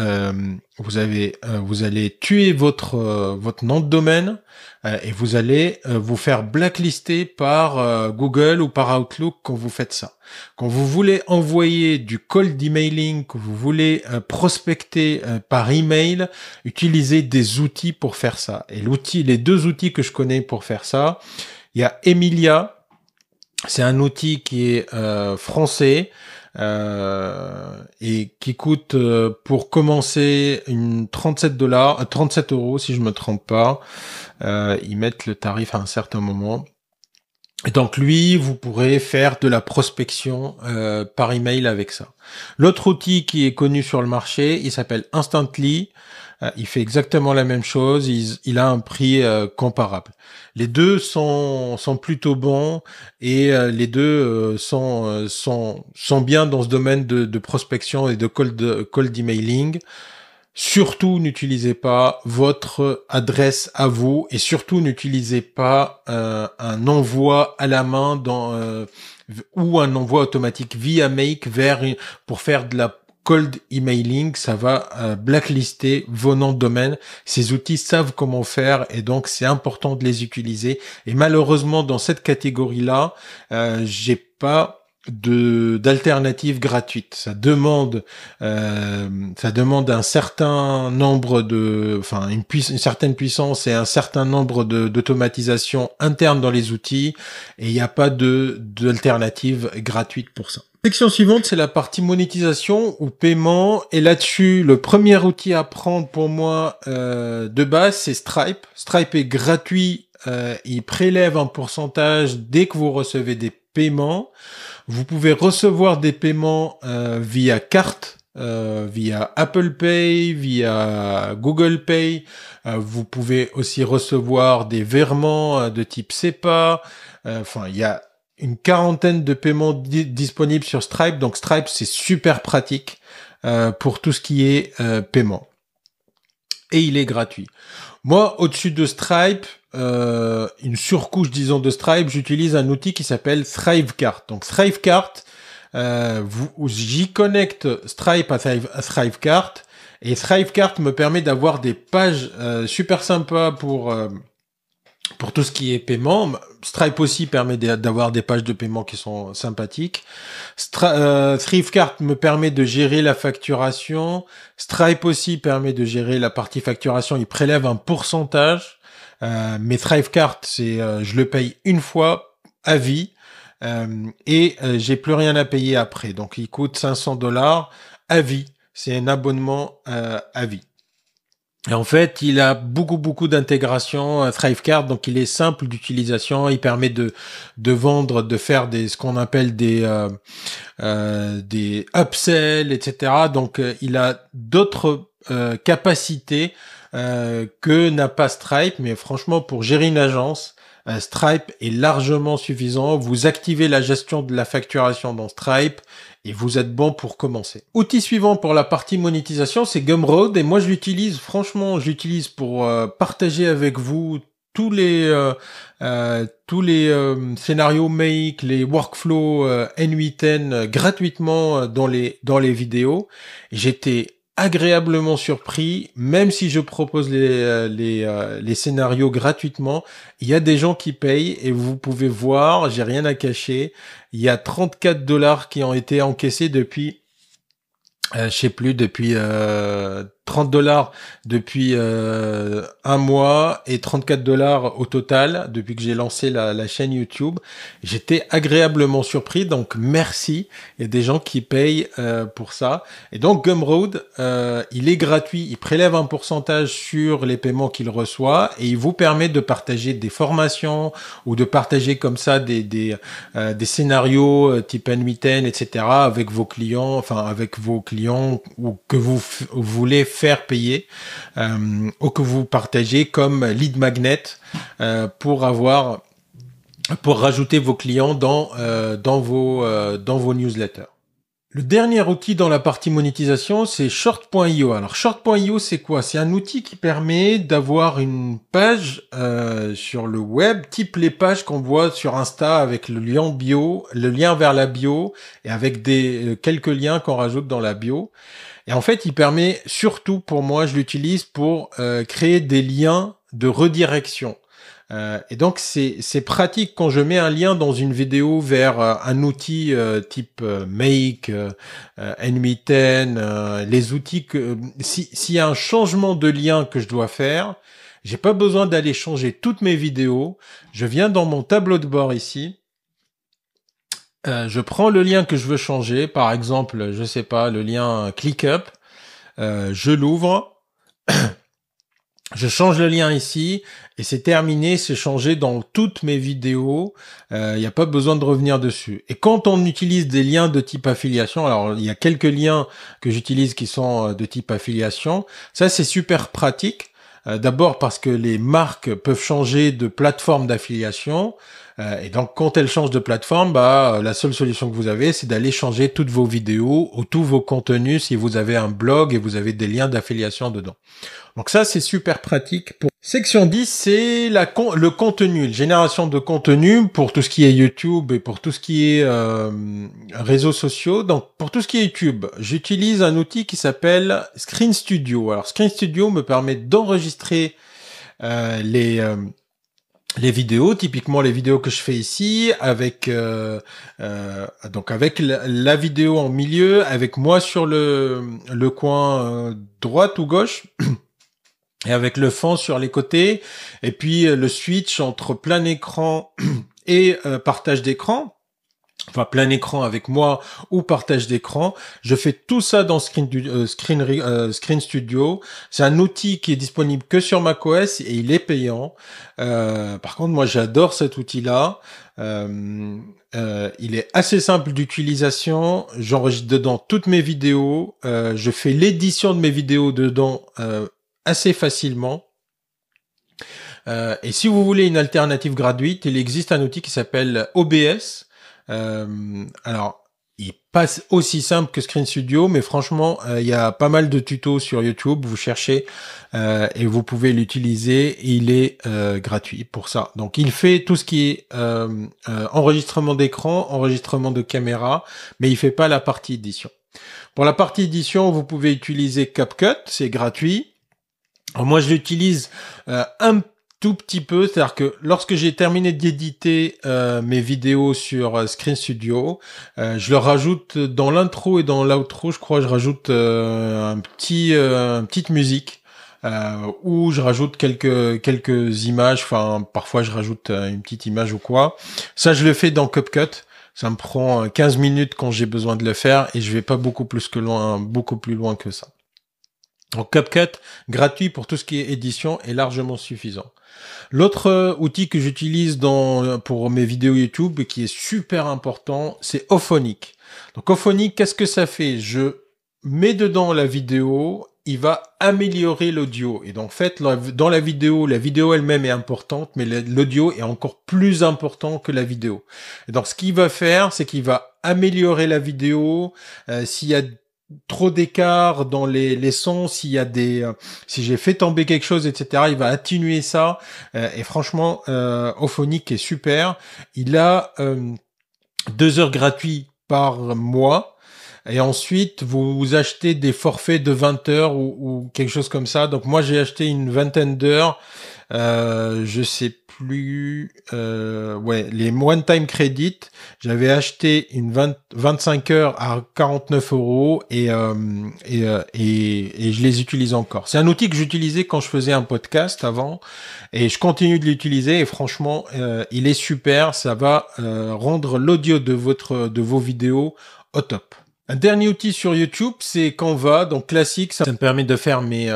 tuer votre nom de domaine et vous allez vous faire blacklister par Google ou par Outlook quand vous faites ça. Quand vous voulez envoyer du cold emailing, que vous voulez prospecter par email, utilisez des outils pour faire ça. Et les deux outils que je connais pour faire ça, il y a Emilia. C'est un outil qui est français. Et qui coûte pour commencer 37 € si je me trompe pas. Ils mettent le tarif à un certain moment. Et donc lui, vous pourrez faire de la prospection par email avec ça. L'autre outil qui est connu sur le marché, il s'appelle Instantly. Il fait exactement la même chose. Il a un prix comparable. Les deux sont plutôt bons et les deux sont bien dans ce domaine de prospection et de cold emailing. Surtout, n'utilisez pas votre adresse à vous et surtout n'utilisez pas un envoi à la main ou un envoi automatique via Make pour faire de la cold emailing. Ça va blacklister vos noms de domaine. Ces outils savent comment faire et donc c'est important de les utiliser. Et malheureusement, dans cette catégorie-là, j'ai pas d'alternatives gratuites. Ça demande un certain nombre une certaine puissance et un certain nombre d'automatisation interne dans les outils, et il n'y a pas d'alternative gratuite pour ça. Section suivante, c'est la partie monétisation ou paiement. Et là-dessus, le premier outil à prendre pour moi de base, c'est Stripe. Stripe est gratuit. Il prélève un pourcentage dès que vous recevez des paiements. Vous pouvez recevoir des paiements via carte, via Apple Pay, via Google Pay. Vous pouvez aussi recevoir des virements de type SEPA. Il y a une quarantaine de paiements disponibles sur Stripe. Donc Stripe, c'est super pratique pour tout ce qui est paiement. Et il est gratuit. Moi, au-dessus de Stripe, une surcouche, disons, de Stripe, j'utilise un outil qui s'appelle Thrivecart. Donc Thrivecart, j'y connecte Stripe à Thrivecart, et Thrivecart me permet d'avoir des pages super sympas pour tout ce qui est paiement. Stripe aussi permet d'avoir des pages de paiement qui sont sympathiques. Thrivecart me permet de gérer la facturation. Stripe aussi permet de gérer la partie facturation. Il prélève un pourcentage. Mais Thrivecart, je le paye une fois à vie. Et j'ai plus rien à payer après. Donc il coûte $500 à vie. C'est un abonnement à vie. Et en fait, il a beaucoup d'intégration, Thrivecart, donc il est simple d'utilisation. Il permet de vendre, de faire ce qu'on appelle des upsells, etc. Donc il a d'autres capacités que n'a pas Stripe, mais franchement, pour gérer une agence, Stripe est largement suffisant. Vous activez la gestion de la facturation dans Stripe et vous êtes bon pour commencer. Outil suivant pour la partie monétisation, c'est Gumroad, et moi je l'utilise pour partager avec vous tous les scénarios Make, les workflows N8N gratuitement dans les vidéos. J'étais agréablement surpris, même si je propose les scénarios gratuitement, il y a des gens qui payent, et vous pouvez voir, j'ai rien à cacher, il y a $34 qui ont été encaissés depuis, depuis $30 depuis un mois, et $34 au total depuis que j'ai lancé la chaîne YouTube. J'étais agréablement surpris, donc merci. Il y a des gens qui payent pour ça. Et donc Gumroad, il est gratuit, il prélève un pourcentage sur les paiements qu'il reçoit, et il vous permet de partager des formations ou de partager comme ça des scénarios type N8N, etc. avec vos clients, ou que vous voulez faire payer, ou que vous partagez comme lead magnet pour rajouter vos clients dans vos newsletters. Le dernier outil dans la partie monétisation, c'est Short.io. Alors Short.io, c'est quoi? C'est un outil qui permet d'avoir une page sur le web, type les pages qu'on voit sur Insta avec le lien bio, le lien vers la bio, et avec quelques liens qu'on rajoute dans la bio. Et en fait, il permet surtout, pour moi, je l'utilise pour créer des liens de redirection. Et donc, c'est pratique quand je mets un lien dans une vidéo vers un outil type Make, N8N, les outils s'il y a un changement de lien que je dois faire, j'ai pas besoin d'aller changer toutes mes vidéos. Je viens dans mon tableau de bord ici. Je prends le lien que je veux changer, par exemple, je sais pas, le lien ClickUp. Je l'ouvre. Je change le lien ici, et c'est terminé, c'est changé dans toutes mes vidéos. Il n'y a pas besoin de revenir dessus. Et quand on utilise des liens de type affiliation, alors il y a quelques liens que j'utilise qui sont de type affiliation, ça c'est super pratique. D'abord parce que les marques peuvent changer de plateforme d'affiliation. Et donc, quand elles changent de plateforme, la seule solution que vous avez, c'est d'aller changer toutes vos vidéos ou tous vos contenus si vous avez un blog et vous avez des liens d'affiliation dedans. Donc ça, c'est super pratique. Section 10, c'est le contenu, la génération de contenu pour tout ce qui est YouTube et pour tout ce qui est réseaux sociaux. Donc, pour tout ce qui est YouTube, j'utilise un outil qui s'appelle Screen Studio. Alors, Screen Studio me permet d'enregistrer les vidéos, typiquement les vidéos que je fais ici, avec donc avec la vidéo en milieu, avec moi sur le coin droite ou gauche, et avec le fond sur les côtés, et puis le switch entre plein écran et partage d'écran. Enfin, plein écran avec moi ou partage d'écran. Je fais tout ça dans Screen Studio. C'est un outil qui est disponible que sur macOS et il est payant. Par contre, moi, j'adore cet outil-là. Il est assez simple d'utilisation. J'enregistre dedans toutes mes vidéos. Je fais l'édition de mes vidéos dedans assez facilement. Et si vous voulez une alternative gratuite, il existe un outil qui s'appelle OBS. Alors, il est pas aussi simple que Screen Studio, mais franchement, il y a pas mal de tutos sur YouTube. Vous cherchez et vous pouvez l'utiliser. Il est gratuit pour ça. Donc, il fait tout ce qui est enregistrement d'écran, enregistrement de caméra, mais il fait pas la partie édition. Pour la partie édition, vous pouvez utiliser CapCut, c'est gratuit. Alors, moi, je l'utilise un tout petit peu, c'est-à-dire que lorsque j'ai terminé d'éditer mes vidéos sur Screen Studio, je leur rajoute dans l'intro et dans l'outro, je crois, je rajoute une petite musique où je rajoute quelques images. Enfin, parfois je rajoute une petite image ou quoi. Ça, je le fais dans CapCut. Ça me prend 15 minutes quand j'ai besoin de le faire et je vais pas beaucoup plus loin que ça. Donc CapCut, gratuit pour tout ce qui est édition, est largement suffisant. L'autre outil que j'utilise pour mes vidéos YouTube et qui est super important, c'est Auphonic. Donc Auphonic, qu'est-ce que ça fait? Je mets dedans la vidéo, il va améliorer l'audio. Et donc en fait, dans la vidéo elle-même est importante, mais l'audio est encore plus important que la vidéo. Et donc ce qu'il va faire, c'est qu'il va améliorer la vidéo. S'il y a trop d'écart dans les sons, s'il y a si j'ai fait tomber quelque chose, etc., il va atténuer ça. Et franchement, Auphonic est super. Il a 2 heures gratuits par mois. Et ensuite, vous achetez des forfaits de 20 heures ou quelque chose comme ça. Donc moi, j'ai acheté une vingtaine d'heures. Je sais plus. Les one-time credit. J'avais acheté 25 heures à 49 € et je les utilise encore. C'est un outil que j'utilisais quand je faisais un podcast avant et je continue de l'utiliser et franchement, il est super. Ça va rendre l'audio de vos vidéos au top. Un dernier outil sur YouTube, c'est Canva, donc classique. Ça me permet de faire mes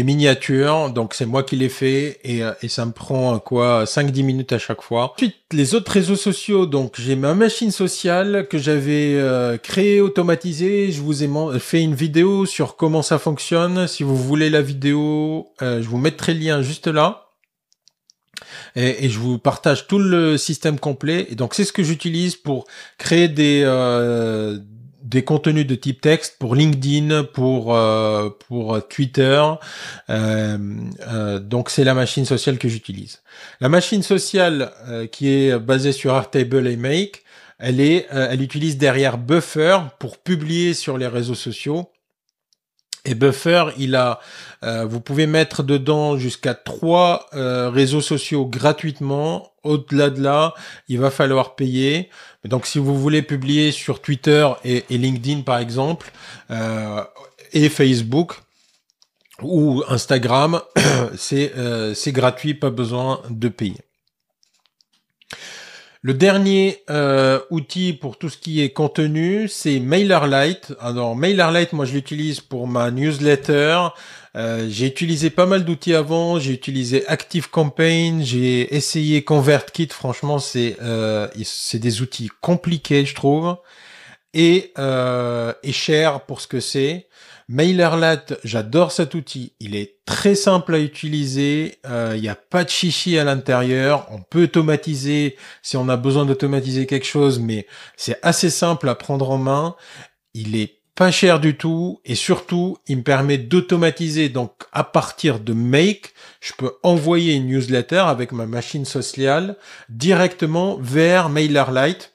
miniatures. Donc c'est moi qui les fais et ça me prend 5-10 minutes à chaque fois. Ensuite, les autres réseaux sociaux. Donc j'ai ma machine sociale que j'avais créée, automatisée. Je vous ai fait une vidéo sur comment ça fonctionne. Si vous voulez la vidéo, je vous mettrai le lien juste là. Et je vous partage tout le système complet. Et donc c'est ce que j'utilise pour créer des contenus de type texte pour LinkedIn, pour Twitter. Donc c'est la machine sociale que j'utilise. La machine sociale qui est basée sur Airtable et Make, elle utilise derrière Buffer pour publier sur les réseaux sociaux. Et Buffer, vous pouvez mettre dedans jusqu'à 3 réseaux sociaux gratuitement. Au-delà de là, il va falloir payer. Donc, si vous voulez publier sur Twitter et LinkedIn, par exemple, et Facebook ou Instagram, c'est gratuit, pas besoin de payer. Le dernier outil pour tout ce qui est contenu, c'est MailerLite. Alors MailerLite, moi je l'utilise pour ma newsletter. J'ai utilisé pas mal d'outils avant. J'ai utilisé ActiveCampaign, j'ai essayé ConvertKit. Franchement, c'est des outils compliqués, je trouve, et cher pour ce que c'est. MailerLite, j'adore cet outil. Il est très simple à utiliser. Il n'y a pas de chichi à l'intérieur. On peut automatiser si on a besoin d'automatiser quelque chose, mais c'est assez simple à prendre en main. Il est pas cher du tout et surtout, il me permet d'automatiser. Donc, à partir de Make, je peux envoyer une newsletter avec ma machine sociale directement vers MailerLite.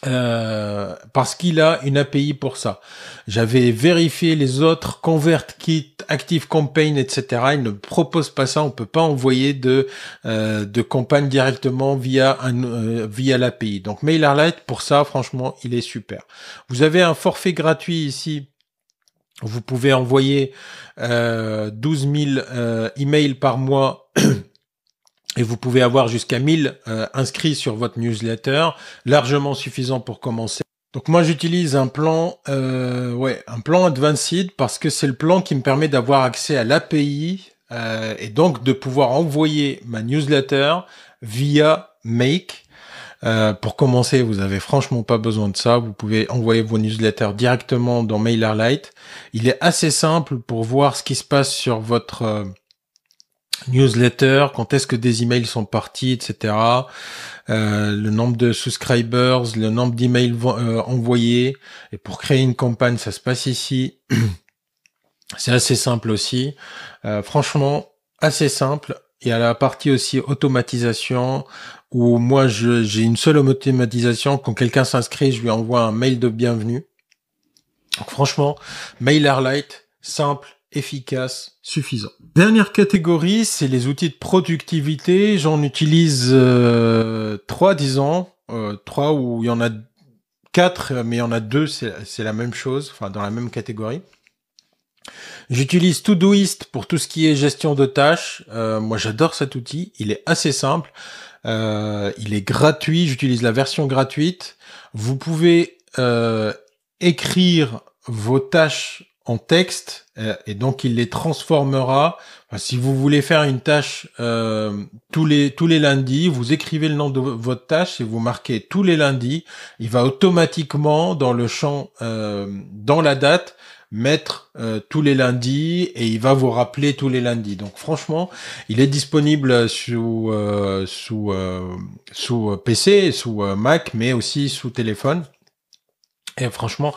parce qu'il a une API pour ça. J'avais vérifié les autres ConvertKit, ActiveCampaign, etc. Ils ne proposent pas ça. On peut pas envoyer de campagne directement via l'API. Donc MailerLite, pour ça, franchement, il est super. Vous avez un forfait gratuit ici. Vous pouvez envoyer 12 000 emails par mois. Et vous pouvez avoir jusqu'à 1000 inscrits sur votre newsletter, largement suffisant pour commencer. Donc moi j'utilise un plan Advanced parce que c'est le plan qui me permet d'avoir accès à l'API et donc de pouvoir envoyer ma newsletter via Make. Pour commencer, vous avez franchement pas besoin de ça. Vous pouvez envoyer vos newsletters directement dans MailerLite. Il est assez simple pour voir ce qui se passe sur votre newsletter, quand est-ce que des emails sont partis, etc. Le nombre de subscribers, le nombre d'emails envoyés. Et pour créer une campagne, ça se passe ici. C'est assez simple aussi. Franchement, assez simple. Il y a la partie aussi automatisation où moi j'ai une seule automatisation. Quand quelqu'un s'inscrit, je lui envoie un mail de bienvenue. Donc franchement, MailerLite, simple, efficace, suffisant. Dernière catégorie, c'est les outils de productivité. J'en utilise 3, disons. 3 où il y en a 4, mais il y en a 2, c'est la même chose, enfin dans la même catégorie. J'utilise Todoist pour tout ce qui est gestion de tâches. Moi, j'adore cet outil. Il est assez simple. Il est gratuit. J'utilise la version gratuite. Vous pouvez écrire vos tâches en texte et donc il les transformera. Enfin, si vous voulez faire une tâche tous les lundis, vous écrivez le nom de votre tâche et vous marquez tous les lundis. Il va automatiquement dans le champ dans la date mettre tous les lundis et il va vous rappeler tous les lundis. Donc franchement, il est disponible sous PC, sous Mac, mais aussi sous téléphone. Et franchement,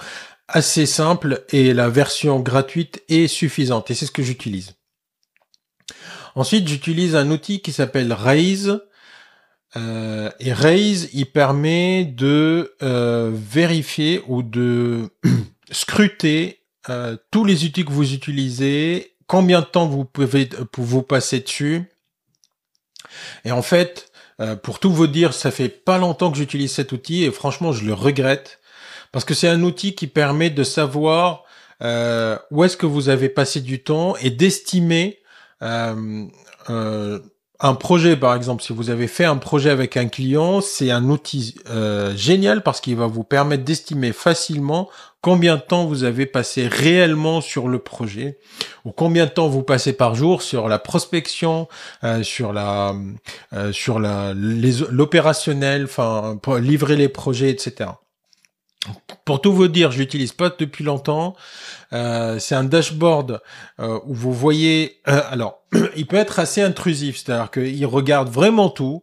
assez simple et la version gratuite est suffisante. Et c'est ce que j'utilise. Ensuite, j'utilise un outil qui s'appelle Raise. Et Raise, il permet de vérifier ou de scruter tous les outils que vous utilisez, combien de temps vous pouvez vous passer dessus. Et en fait, pour tout vous dire, ça fait pas longtemps que j'utilise cet outil et franchement, je le regrette parce que c'est un outil qui permet de savoir où est-ce que vous avez passé du temps et d'estimer un projet, par exemple. Si vous avez fait un projet avec un client, c'est un outil génial parce qu'il va vous permettre d'estimer facilement combien de temps vous avez passé réellement sur le projet ou combien de temps vous passez par jour sur la prospection, sur l'opérationnel, enfin pour livrer les projets, etc. Pour tout vous dire, je l'utilise pas depuis longtemps. C'est un dashboard où vous voyez. Alors, il peut être assez intrusif, c'est-à-dire qu'il regarde vraiment tout.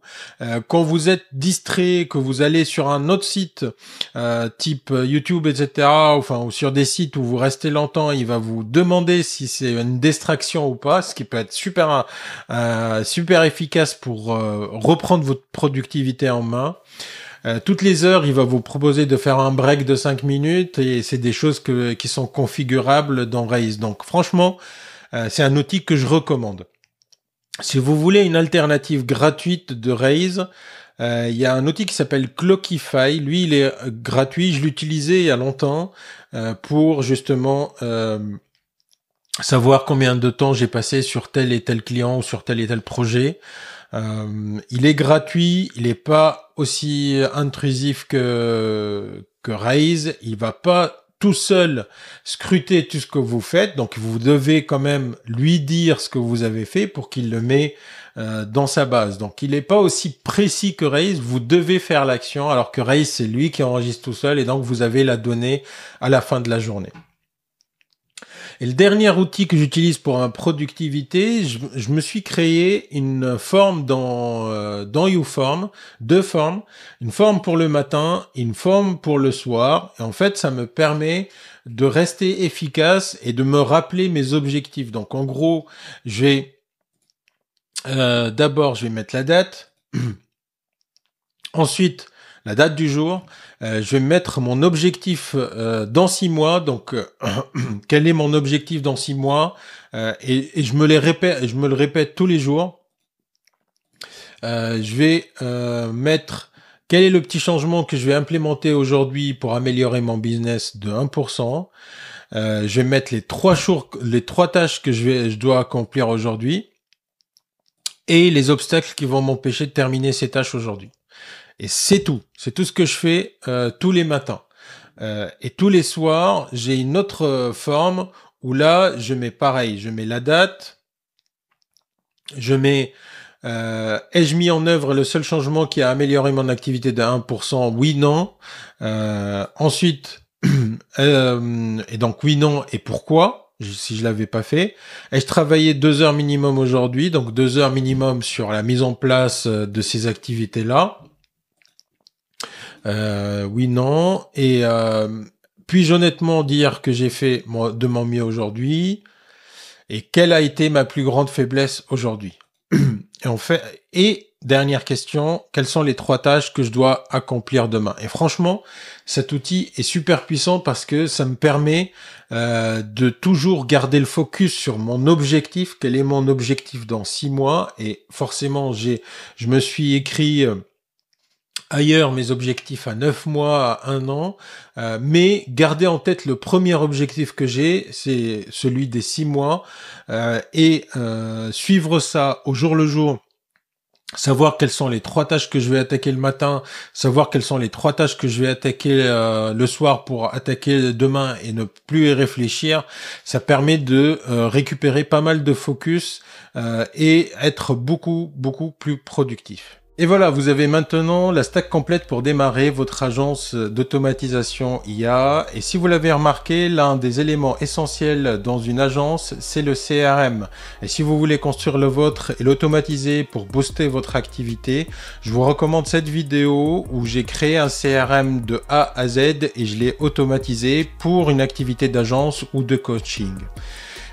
Quand vous êtes distrait, que vous allez sur un autre site type YouTube, etc., enfin ou sur des sites où vous restez longtemps, il va vous demander si c'est une distraction ou pas, ce qui peut être super efficace pour reprendre votre productivité en main. Toutes les heures, il va vous proposer de faire un break de 5 minutes et c'est des choses qui sont configurables dans Raise. Donc franchement, c'est un outil que je recommande. Si vous voulez une alternative gratuite de Raise, il y a un outil qui s'appelle Clockify. Lui, il est gratuit. Je l'utilisais il y a longtemps pour justement savoir combien de temps j'ai passé sur tel et tel client ou sur tel et tel projet. Il est gratuit, il n'est pas aussi intrusif que Raise. Il va pas tout seul scruter tout ce que vous faites, donc vous devez quand même lui dire ce que vous avez fait pour qu'il le met dans sa base. Donc il n'est pas aussi précis que Raise, vous devez faire l'action, alors que Raise c'est lui qui enregistre tout seul et donc vous avez la donnée à la fin de la journée. Et le dernier outil que j'utilise pour la productivité, je me suis créé une forme dans YouForm, deux formes, une forme pour le matin, une forme pour le soir. Et en fait, ça me permet de rester efficace et de me rappeler mes objectifs. Donc en gros, d'abord, je vais mettre la date. Ensuite, la date du jour. Je vais mettre mon objectif dans 6 mois. Donc, quel est mon objectif dans 6 mois et je me le répète tous les jours. Je vais mettre quel est le petit changement que je vais implémenter aujourd'hui pour améliorer mon business de 1%. Je vais mettre les 3 tâches que je dois accomplir aujourd'hui et les obstacles qui vont m'empêcher de terminer ces tâches aujourd'hui. Et c'est tout. C'est tout ce que je fais tous les matins. Et tous les soirs, j'ai une autre forme où là, je mets pareil. Je mets la date. Je mets ai-je mis en œuvre le seul changement qui a amélioré mon activité de 1%? Oui, non. Ensuite, et donc oui, non, et pourquoi, si je l'avais pas fait. Ai-je travaillé 2 heures minimum aujourd'hui? Donc 2 heures minimum sur la mise en place de ces activités-là. Oui, non. Et puis-je honnêtement dire que j'ai fait de mon mieux aujourd'hui? Et quelle a été ma plus grande faiblesse aujourd'hui? Et dernière question, quelles sont les 3 tâches que je dois accomplir demain? Et franchement, cet outil est super puissant parce que ça me permet de toujours garder le focus sur mon objectif. Quel est mon objectif dans 6 mois? Et forcément, je me suis écrit ailleurs mes objectifs à 9 mois, à 1 an, mais garder en tête le premier objectif que j'ai, c'est celui des 6 mois, et suivre ça au jour le jour, savoir quelles sont les 3 tâches que je vais attaquer le matin, savoir quelles sont les 3 tâches que je vais attaquer le soir pour attaquer demain et ne plus y réfléchir, ça permet de récupérer pas mal de focus et être beaucoup plus productif. Et voilà, vous avez maintenant la stack complète pour démarrer votre agence d'automatisation IA. Et si vous l'avez remarqué, l'un des éléments essentiels dans une agence, c'est le CRM. Et si vous voulez construire le vôtre et l'automatiser pour booster votre activité, je vous recommande cette vidéo où j'ai créé un CRM de A à Z et je l'ai automatisé pour une activité d'agence ou de coaching.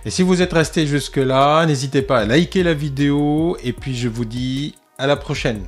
Et si vous êtes resté jusque-là, n'hésitez pas à liker la vidéo et puis je vous dis à la prochaine.